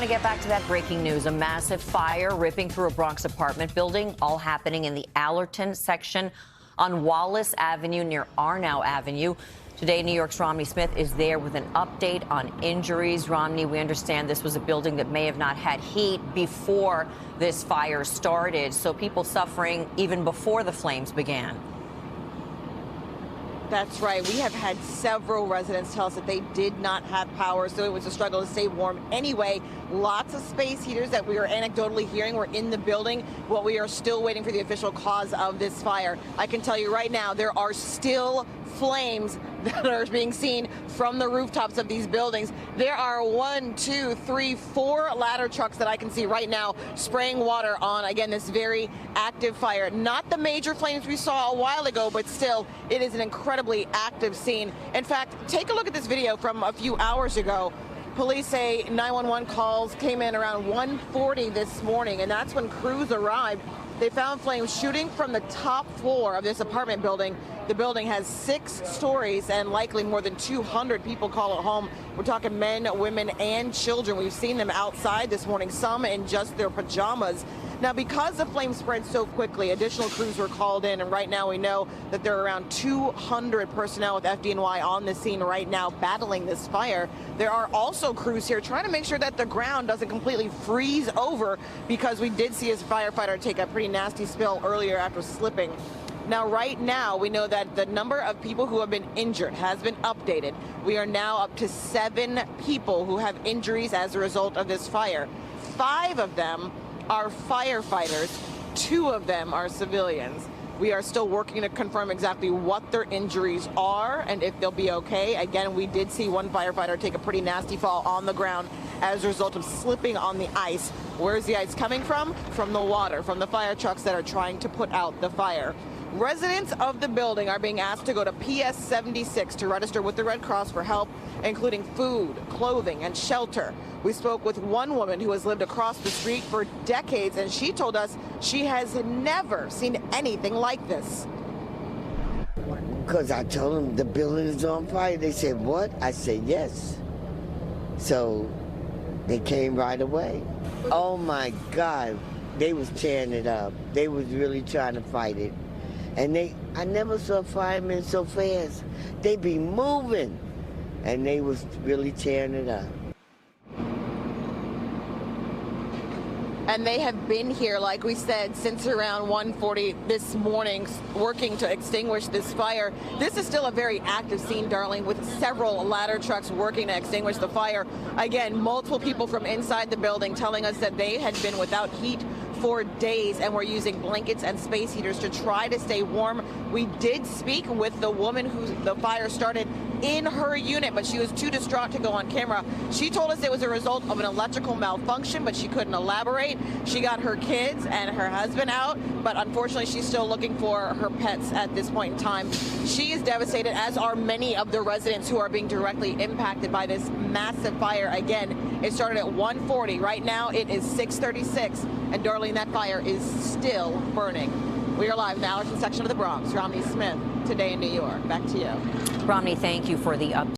To get back to that breaking news, a massive fire ripping through a Bronx apartment building, all happening in the Allerton section on Wallace Avenue near Arnow Avenue. Today, New York's Romney Smith is there with an update on injuries. Romney, we understand this was a building that may have not had heat before this fire started, so people suffering even before the flames began. That's right. We have had several residents tell us that they did not have power, so it was a struggle to stay warm. Anyway, lots of space heaters that we are anecdotally hearing were in the building. Well, we are still waiting for the official cause of this fire. I can tell you right now, there are still flames that are being seen from the rooftops of these buildings. There are 1, 2, 3, 4 ladder trucks that I can see right now spraying water on, again, this very active fire. Not the major flames we saw a while ago, but still, it is an incredibly active scene. In fact, take a look at this video from a few hours ago. Police say 911 calls came in around 1:40 this morning, and that's when crews arrived. They found flames shooting from the top floor of this apartment building. The building has 6 stories and likely more than 200 people call it home. We're talking men, women, and children. We've seen them outside this morning, some in just their pajamas. Now, because the flames spread so quickly, additional crews were called in, and right now we know that there are around 200 personnel with FDNY on the scene right now battling this fire. There are also crews here trying to make sure that the ground doesn't completely freeze over, because we did see a firefighter take a pretty nasty spill earlier after slipping. Now, right now, we know that the number of people who have been injured has been updated. We are now up to 7 people who have injuries as a result of this fire. 5 of them are firefighters, 2 of them are civilians. We are still working to confirm exactly what their injuries are and if they'll be okay. Again, we did see one firefighter take a pretty nasty fall on the ground as a result of slipping on the ice. Where's the ice coming from? From the water, from the fire trucks that are trying to put out the fire. Residents of the building are being asked to go to PS 76 to register with the Red Cross for help, including food, clothing, and shelter. We spoke with one woman who has lived across the street for decades, and she told us she has never seen anything like this. Because I told them the building is on fire. They said, what? I said, yes. So they came right away. Oh, my God. They was tearing it up. They was really trying to fight it. And I never saw firemen so fast. They be moving. And they was really tearing it up. And they have been here, like we said, since around 1:40 this morning, working to extinguish this fire. This is still a very active scene, Darlene, with several ladder trucks working to extinguish the fire. Again, multiple people from inside the building telling us that they had been without heat for days and were using blankets and space heaters to try to stay warm. We did speak with the woman who the fire started in her unit, but she was too distraught to go on camera. She told us it was a result of an electrical malfunction, but she couldn't elaborate. She got her kids and her husband out, but unfortunately she's still looking for her pets at this point in time. She is devastated, as are many of the residents who are being directly impacted by this massive fire. Again, it started at 1:40. Right now it is 6:36, and Darlene, that fire is still burning. We are live in the Allerton section of the Bronx. Romney Smith, Today in New York. Back to you. Romney, thank you for the update.